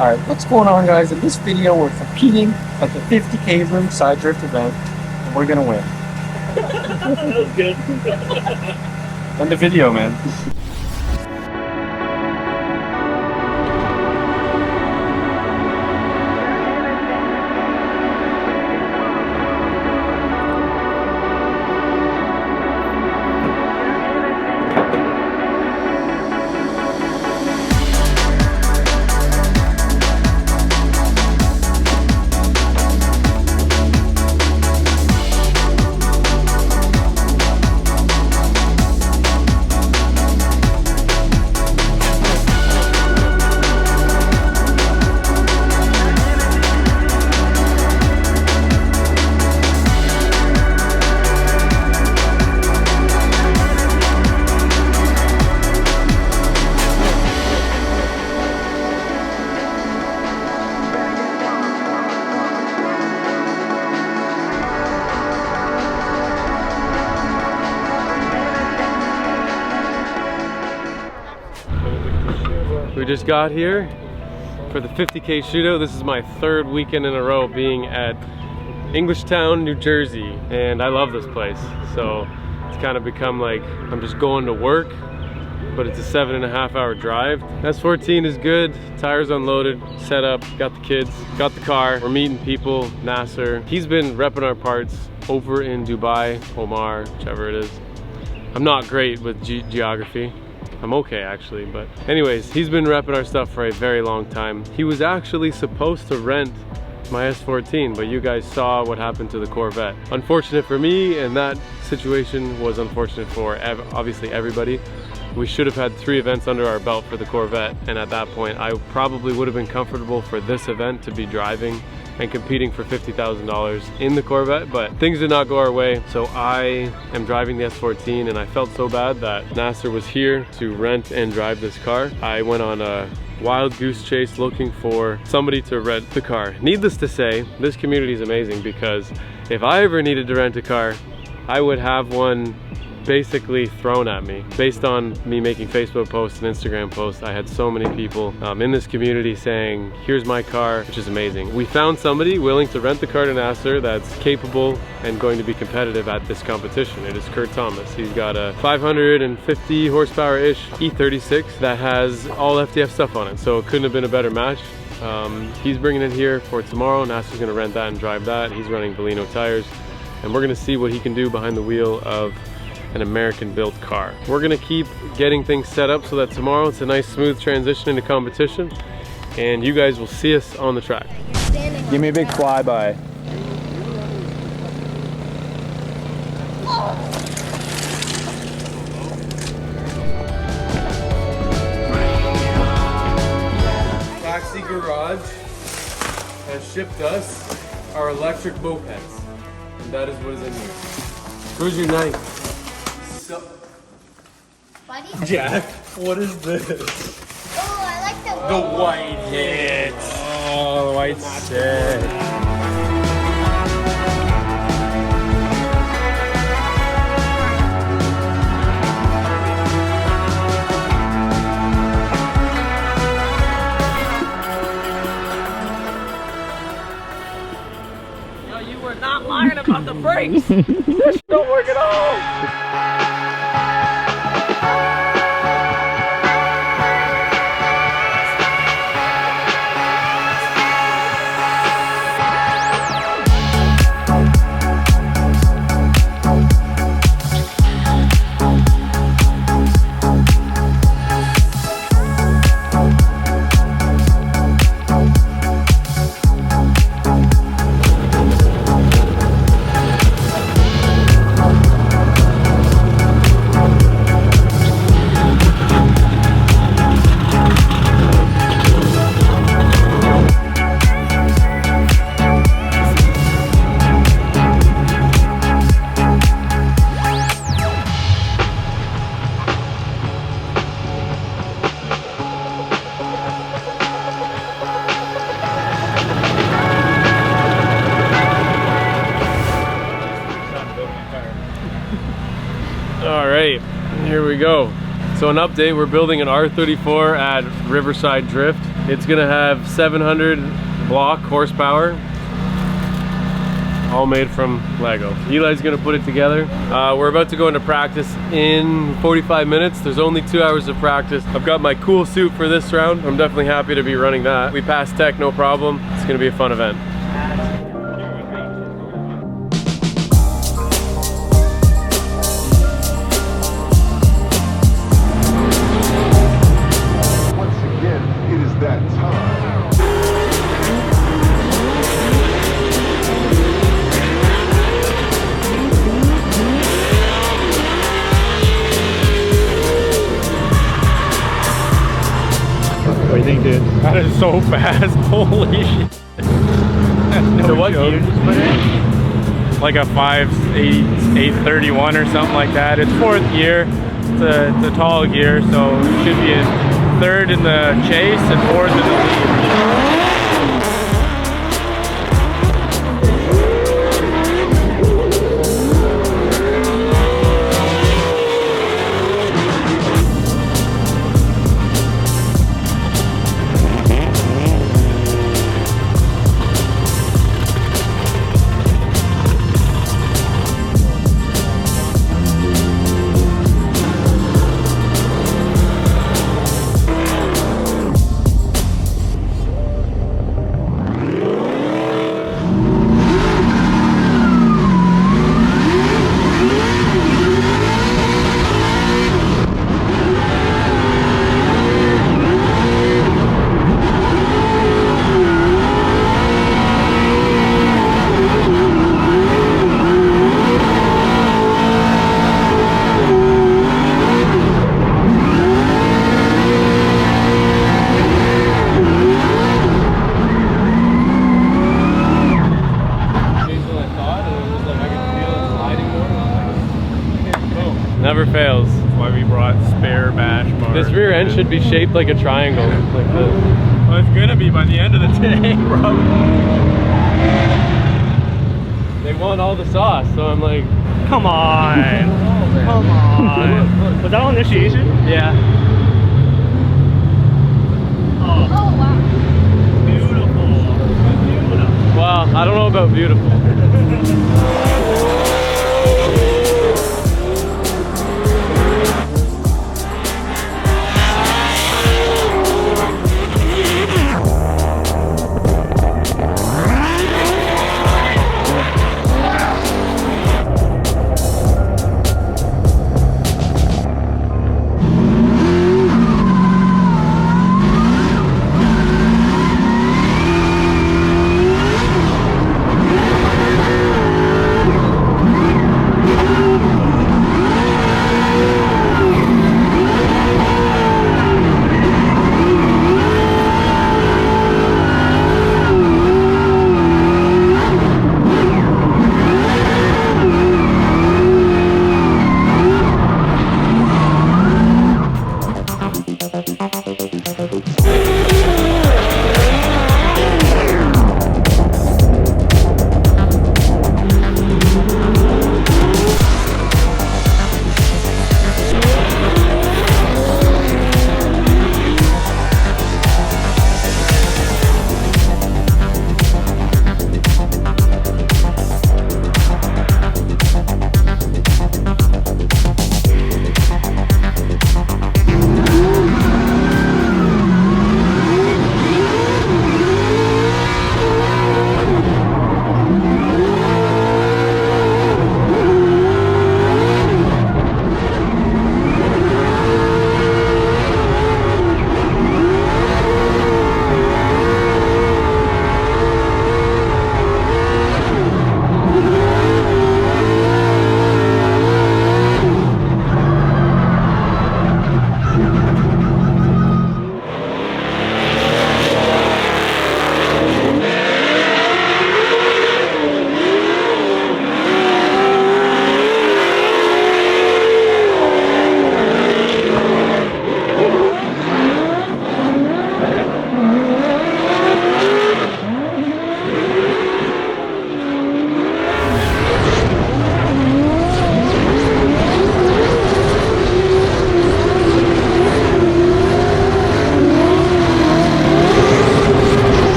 Alright, what's going on, guys? In this video, we're competing at the 50K riverside drift event, and we're gonna win. That was good. End the video, man. We just got here for the 50K shootout. This is my third weekend in a row being at Englishtown, New Jersey, and I love this place. So it's kind of become like I'm just going to work, but it's a 7.5 hour drive. S14 is good, tires unloaded, set up, got the kids, got the car. We're meeting people, Nasser. He's been repping our parts over in Dubai, Omar, whichever it is. I'm not great with geography. I'm okay actually, but anyways, he's been repping our stuff for a very long time. He was actually supposed to rent my S14, but you guys saw what happened to the Corvette. Unfortunate for me, and that situation was unfortunate for obviously everybody. We should have had 3 events under our belt for the Corvette, and at that point I probably would have been comfortable for this event to be driving and competing for $50,000 in the Corvette, but things did not go our way, so I am driving the S14, and I felt so bad that Nasser was here to rent and drive this car. I went on a wild goose chase looking for somebody to rent the car. Needless to say, this community is amazing, because if I ever needed to rent a car, I would have one basically thrown at me. Based on me making Facebook posts and Instagram posts, I had so many people in this community saying, here's my car, which is amazing. We found somebody willing to rent the car to Nasser that's capable and going to be competitive at this competition. It is Kurt Thomas. He's got a 550 horsepower-ish E36 that has all FDF stuff on it, so it couldn't have been a better match. He's bringing it here for tomorrow. Nasser's gonna rent that and drive that. He's running Bellino tires, and we're gonna see what he can do behind the wheel of an American-built car. We're gonna keep getting things set up so that tomorrow it's a nice smooth transition into competition, and you guys will see us on the track. Give me a big flyby. Taxi Garage has shipped us our electric mopeds, and that is what is in here. Where's your knife? Jack, what is this? Oh, I like The white hit. Oh, the white shit. Yo, you were not lying about the brakes. This don't work at all. Here we go. So an update, we're building an R34 at Riverside Drift It's gonna have 700 block horsepower, all made from Lego. Eli's gonna put it together. We're about to go into practice in 45 minutes. There's only 2 hours of practice. I've got my cool suit for this round. I'm definitely happy to be running that. We passed tech, no problem. It's gonna be a fun event. Once again, it is that time. What do you think, dude? That is so fast. Holy shit. No So what joke. gear did you put in? Like a 831 or something like that. It's 4th gear. It's a tall gear, so it should be in 3rd in the chase and 4th in the lead. Never fails. That's why we brought spare bash bars. This rear end should be shaped like a triangle, like this. Well, it's gonna be by the end of the day, probably. They want all the sauce, so I'm like, Come on. Come on. Was that on initiation? yeah. Oh, wow. Beautiful. Beautiful. Well, I don't know about beautiful.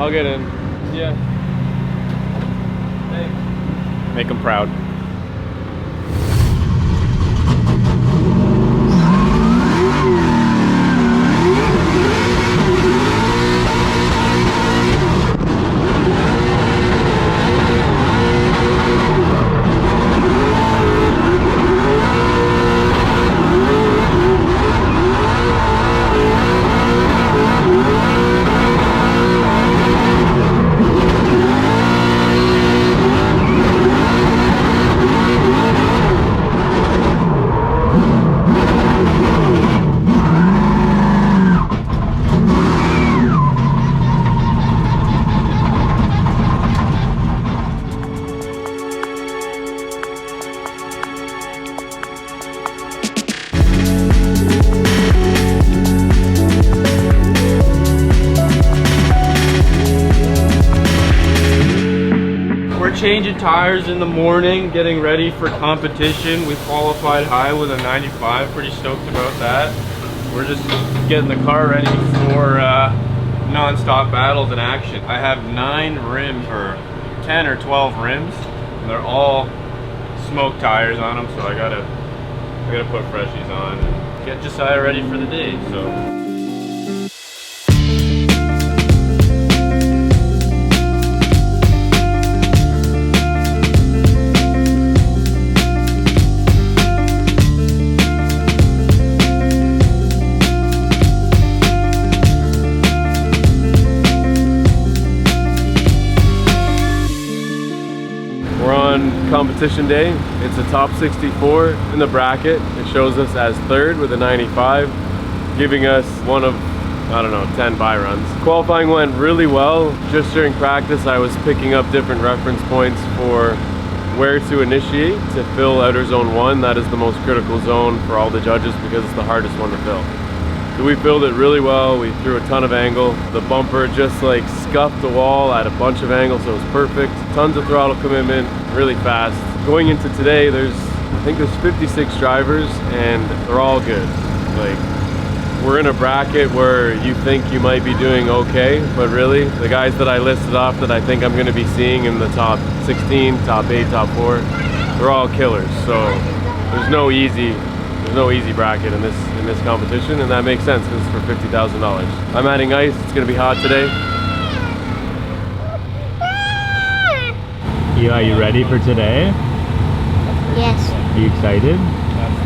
I'll get in. Yeah. Thanks. Make them proud. Changing tires in the morning, getting ready for competition. We qualified high with a 95, pretty stoked about that. We're just getting the car ready for non-stop battles in action. I have 9 rims, or 10 or 12 rims, and they're all smoke tires on them, so I gotta put freshies on and get Josiah ready for the day. So. Competition day. It's a top 64 in the bracket. It shows us as 3rd with a 95, giving us one of, I don't know, 10 buy runs. Qualifying went really well. Just during practice I was picking up different reference points for where to initiate to fill outer zone 1. That is the most critical zone for all the judges because it's the hardest one to fill. So we filled it really well. We threw a ton of angle. The bumper just like scuffed the wall at a bunch of angles, so it was perfect. Tons of throttle commitment, really fast. Going into today, I think there's 56 drivers and they're all good. Like, we're in a bracket where you think you might be doing okay, but really the guys that I listed off that I think I'm going to be seeing in the top 16, top 8, top 4, they're all killers. So there's no easy bracket in this competition, and that makes sense because it's for $50,000. I'm adding ice. It's going to be hot today. Eli, you ready for today? Yes. Are you excited? Yes.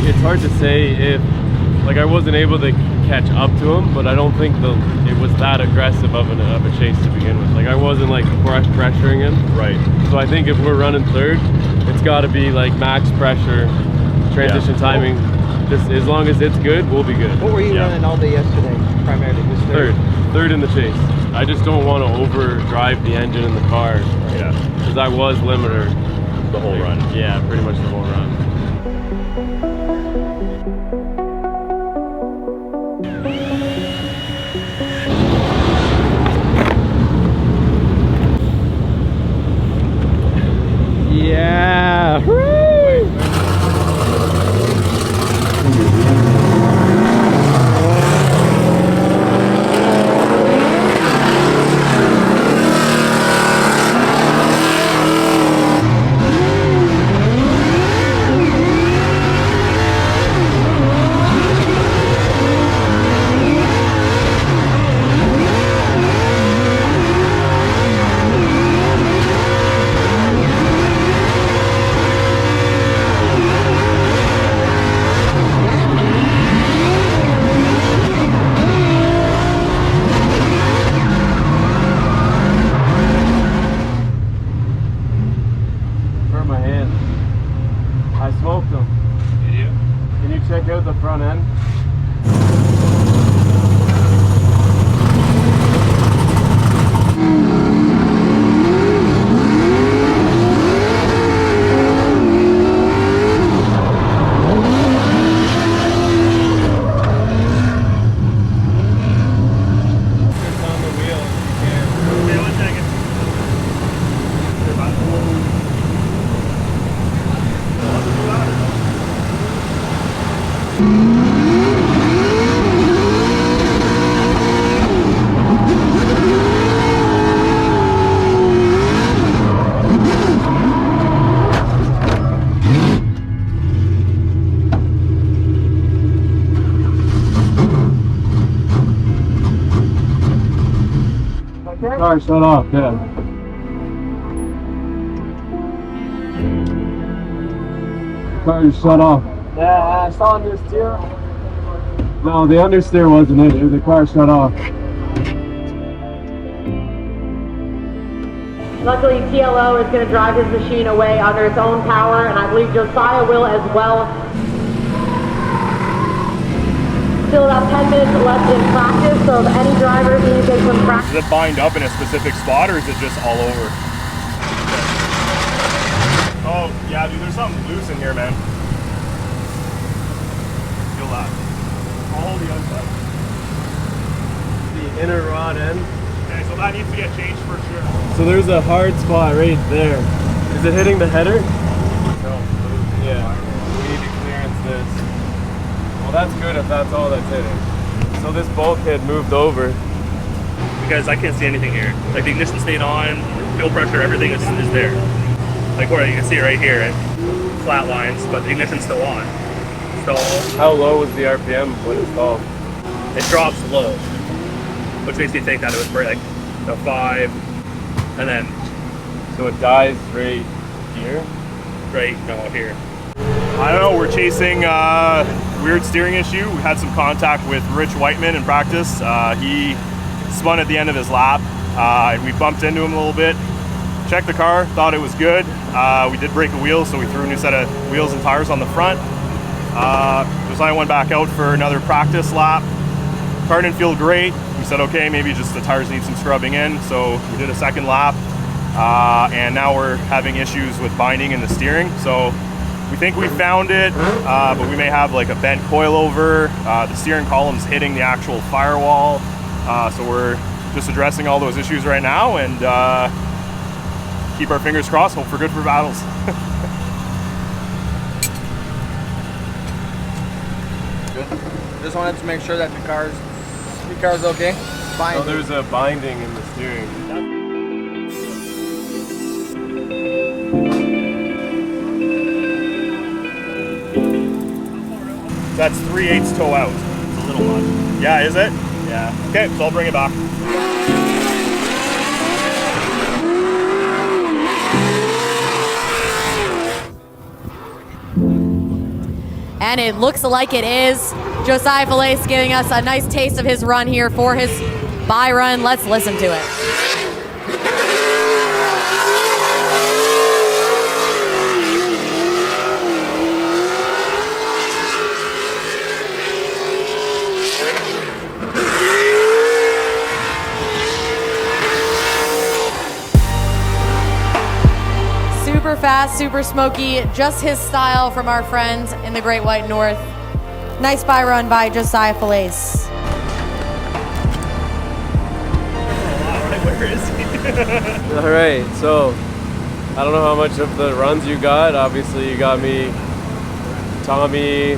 It's hard to say if, like, I wasn't able to catch up to him, but I don't think it was that aggressive of a chase to begin with. Like, I wasn't like pressuring him. Right. So I think if we're running 3rd, it's got to be like max pressure, transition timing. Just as long as it's good, we'll be good. What were you running all day yesterday, primarily? Just 3rd in the chase. I just don't want to overdrive the engine in the car. Yeah. Because I was limiter The whole run. Yeah, pretty much the whole run. Yeah! Car shut off, yeah. Car is shut off. Yeah, I saw understeer. No, the understeer wasn't it. The car shut off. Luckily, TLO is going to drive his machine away under its own power, and I believe Josiah will as well. Still about 10 minutes left in practice, so if any drivers need to get some practice. Does it bind up in a specific spot, or is it just all over? Oh, yeah, dude, there's something loose in here, man. Feel that. I'll hold the outside. The inner rod end. Okay, so that needs to get changed for sure. So there's a hard spot right there. Is it hitting the header? No. Yeah. We need to clearance this. Well, that's good if that's all that's hitting. So this bulkhead moved over. Because I can't see anything here. Like the ignition stayed on, fuel pressure, everything is there. Like where you can see right here, flat lines, but the ignition's still on. So How low was the RPM when installed? it drops low, which makes me think that it was probably like a 5, and then So it dies right here. right here. I don't know, we're chasing weird steering issue. We had some contact with Rich Whiteman in practice. He spun at the end of his lap, and we bumped into him a little bit. Checked the car, thought it was good. We did break a wheel, so we threw a new set of wheels and tires on the front. Josiah went back out for another practice lap. Car didn't feel great. We said, okay, maybe just the tires need some scrubbing in. So we did a second lap, and now we're having issues with binding in the steering. So we think we found it, but we may have like a bent coilover. The steering column's hitting the actual firewall. So we're just addressing all those issues right now, and keep our fingers crossed, hope for good for battles. Good. Just wanted to make sure that the car's okay. Fine. So there's a binding in the steering. That's 3/8 toe out. It's a little much. Yeah, is it? Yeah. Okay, so I'll bring it back. And it looks like it is. Josiah Felice giving us a nice taste of his run here for his bye run. Let's listen to it. Super fast, super smoky, just his style from our friends in the Great White North. Nice bye run by Josiah Felice. Where is he? All right, so I don't know how much of the runs you got. Obviously, you got me, Tommy,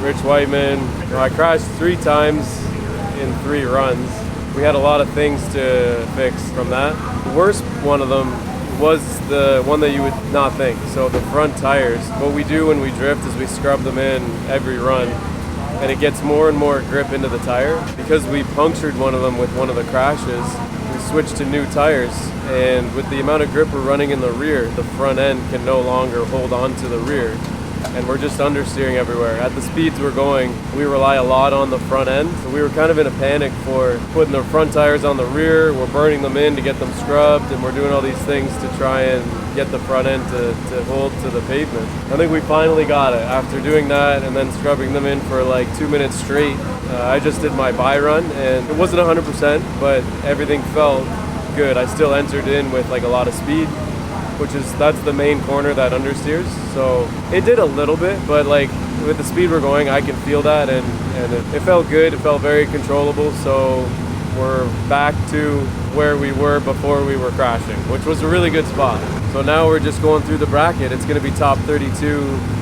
Rich Whiteman. You know, I crashed 3 times in 3 runs. We had a lot of things to fix from that. The worst one of them was the one that you would not think. So the front tires, what we do when we drift is we scrub them in every run, and it gets more and more grip into the tire. Because we punctured one of them with one of the crashes, we switched to new tires, and with the amount of grip we're running in the rear, the front end can no longer hold on to the rear, and we're just understeering everywhere. At the speeds we're going, we rely a lot on the front end, so we were kind of in a panic for putting the front tires on the rear. We're burning them in to get them scrubbed, and we're doing all these things to try and get the front end to hold to the pavement. I think we finally got it after doing that and then scrubbing them in for like 2 minutes straight. I just did my bye run, and it wasn't 100%, but everything felt good. I still entered in with like a lot of speed, that's the main corner that understeers. So it did a little bit, but like with the speed we're going, I can feel that, and it felt good. It felt very controllable. So we're back to where we were before we were crashing, which was a really good spot. So now we're just going through the bracket. It's going to be top 32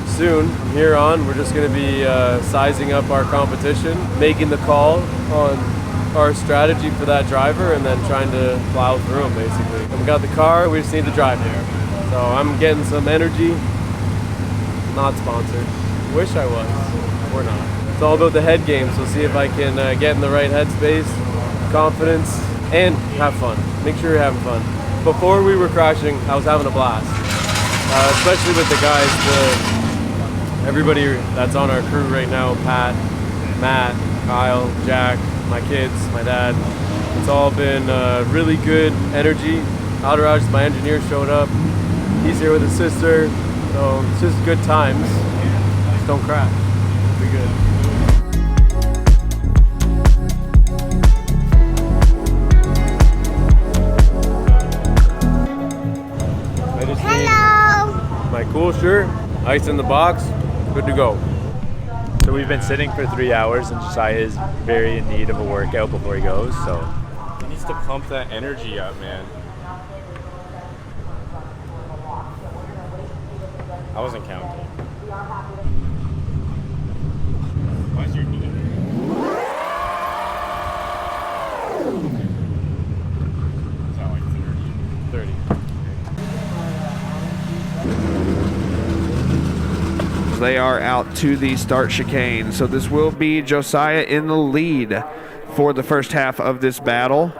soon. From here on, we're just going to be sizing up our competition, making the call on our strategy for that driver, and then trying to plow through them basically. And we got the car, we just need to drive there. So I'm getting some energy. Not sponsored. Wish I was. We're not. It's all about the head games. We'll see if I can get in the right headspace, confidence, and have fun. Make sure you're having fun. Before we were crashing, I was having a blast, especially with the guys, everybody that's on our crew right now, Pat, Matt, Kyle, Jack, my kids, my dad. It's all been really good energy. Aldaraj, my engineer, showed up. He's here with his sister, so it's just good times. Just don't crash. It'll be good. I just need my cool shirt, ice in the box, good to go. So we've been sitting for 3 hours, and Josiah is very in need of a workout before he goes, so. He needs to pump that energy up, man. I wasn't counting. Why's your knee? 30. They are out to the start chicane. So this will be Josiah in the lead for the first half of this battle.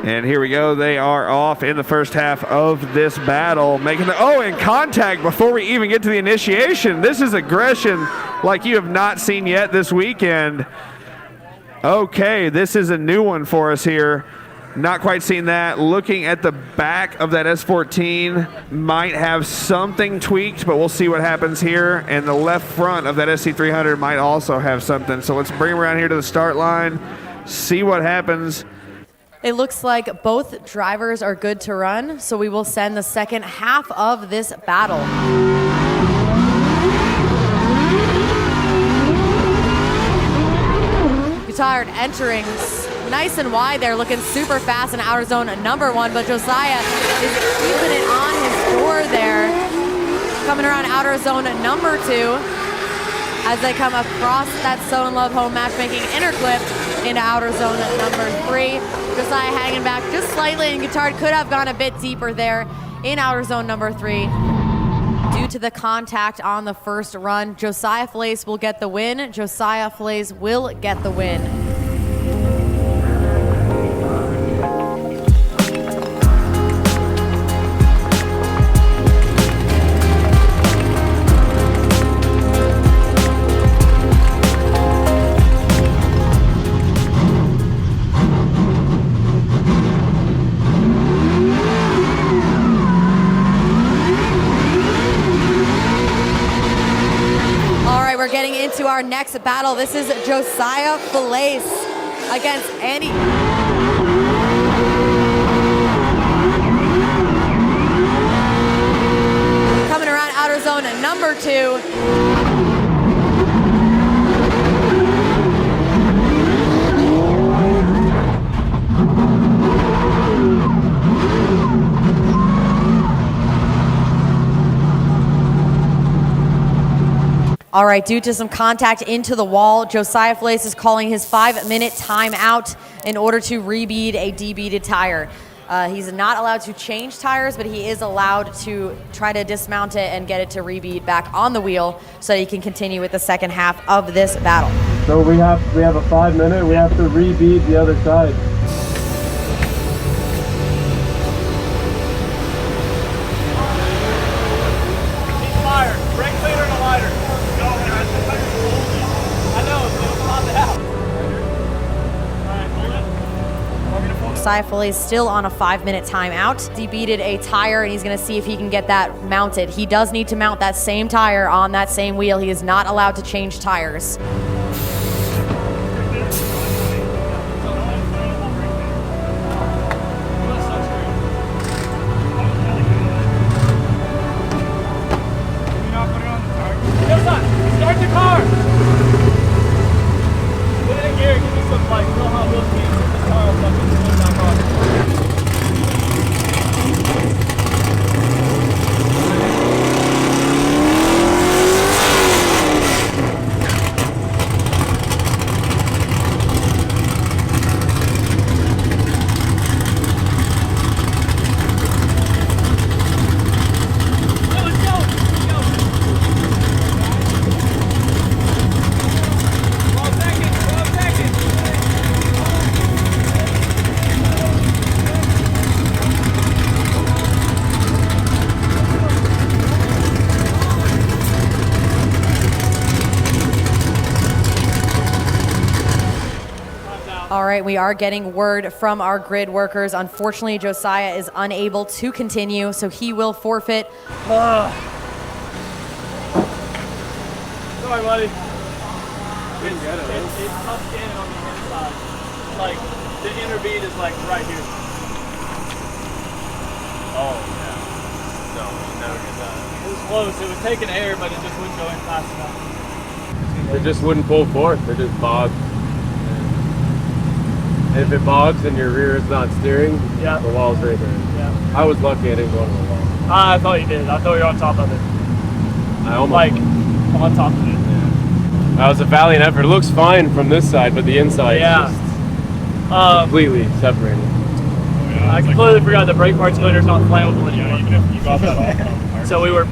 And here we go. They are off in the first half of this battle, making the in contact before we even get to the initiation. This is aggression like you have not seen yet this weekend. Okay, this is a new one for us here. Not quite seen that. Looking at the back of that S14, might have something tweaked, but we'll see what happens here. And the left front of that SC300 might also have something. So let's bring him around here to the start line, see what happens. It looks like both drivers are good to run, so we will send the second half of this battle. Guitard entering nice and wide there, looking super fast in outer zone number 1, but Josiah is keeping it on his door there. Coming around outer zone number 2 as they come across that So in Love home matchmaking interclip into outer zone number 3. Josiah hanging back just slightly, and Guitard could have gone a bit deeper there in outer zone number 3. Due to the contact on the first run, Josiah Falaise will get the win. Josiah Falaise will get the win. We're getting into our next battle. This is Josiah Falaise against Andy. Coming around outer zone number 2. All right, due to some contact into the wall, Josiah Falaise is calling his 5-minute timeout in order to rebead a debeaded tire. He's not allowed to change tires, but he is allowed to try to dismount it and get it to rebead back on the wheel so that he can continue with the second half of this battle. So we have a 5-minute. We have to rebead the other side. Josiah Falaise still on a 5-minute timeout. Debeaded a tire, and he's going to see if he can get that mounted. He does need to mount that same tire on that same wheel. He is not allowed to change tires. Start the car! Put it in gear, give me some like real hot wheel speed. This car will fucking swing back off. right, we are getting word from our grid workers. Unfortunately, Josiah is unable to continue, so he will forfeit. Sorry, buddy. It's tucked in on the inside. Like, the inner bead is like right here. Oh, yeah. No, you never get that. It was close. It was taking air, but it just wouldn't go in fast enough. It just wouldn't pull forth. It just bogged. And if it bogs and your rear is not steering, Yeah. the wall's right there. Yeah. I was lucky I didn't go into the wall. I thought you did. I thought you were on top of it. I almost Like, went. on top of it. That was a valiant effort. It looks fine from this side, but the inside Yeah. is just completely separated. I completely forgot the brake parts cleaner's not flammable anymore. Even if you got that off. So we were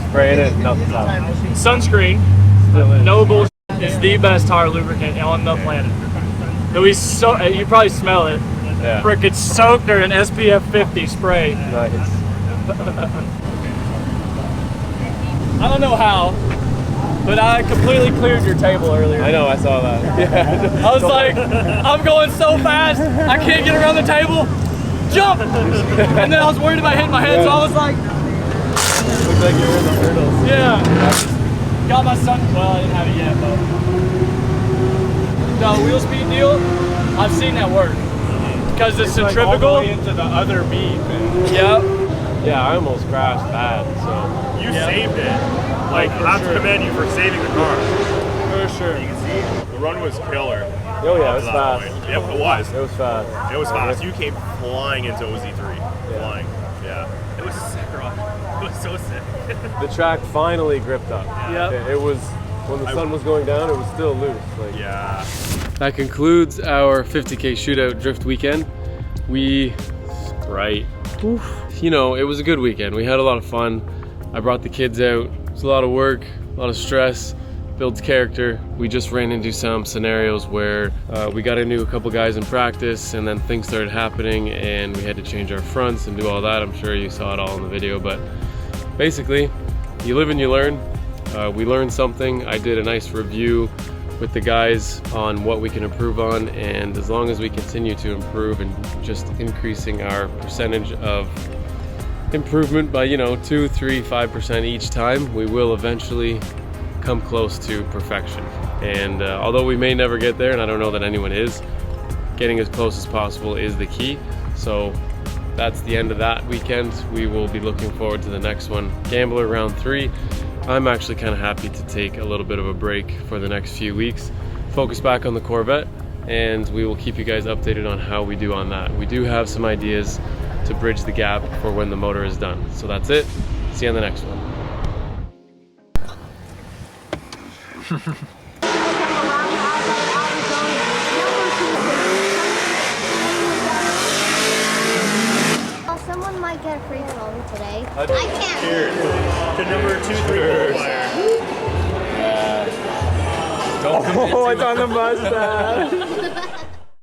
Spraying it, nothing's happening. sunscreen. Still is. No bullshit is the best tire lubricant on the planet. You probably smell it. Yeah. Frickin' soaked or an SPF 50 spray. Nice. I don't know how, but I completely cleared your table earlier. I know, I saw that. Yeah. I was like, I'm going so fast, I can't get around the table. Jump! And then I was worried about hitting my head, so I was like, Looks like you're in the hurdles. yeah. Got my sun, well, I didn't have it yet, but. The wheel speed deal, I've seen that work. Because the centrifugal. Into the other beam. Yep. Yeah, I almost crashed bad, so. You saved it. Like, I have to commend you for saving the car. For sure. You can see the run was killer. Oh yeah, it was To that fast. point. Yep, it was. It was fast. It was fast. You came flying into OZ3. Flying. Yeah. It was a sick run. It was so sick. The track finally gripped up. Yep. It was, when the sun was going down, it was still loose. Like. Yeah. That concludes our 50K shootout drift weekend. You know, it was a good weekend. We had a lot of fun. I brought the kids out. It was a lot of work, a lot of stress, builds character. We just ran into some scenarios where we got into a couple guys in practice and then things started happening and we had to change our fronts and do all that. I'm sure you saw it all in the video, but basically, you live and you learn. We learned something. I did a nice review with the guys on what we can improve on, and as long as we continue to improve and just increasing our percentage of improvement by 2, 3, 5% each time, we will eventually come close to perfection. And although we may never get there, and I don't know that anyone is, getting as close as possible is the key. So that's the end of that weekend. We will be looking forward to the next one, Gambler round 3. I'm actually kind of happy to take a little bit of a break for the next few weeks, focus back on the Corvette, and we will keep you guys updated on how we do on that. We do have some ideas to bridge the gap for when the motor is done. So that's it. See you on the next one. Someone might get a free phone today. I can't. Cheers. To number 2, 3 qualifier. Don't Oh, it's on the mustache.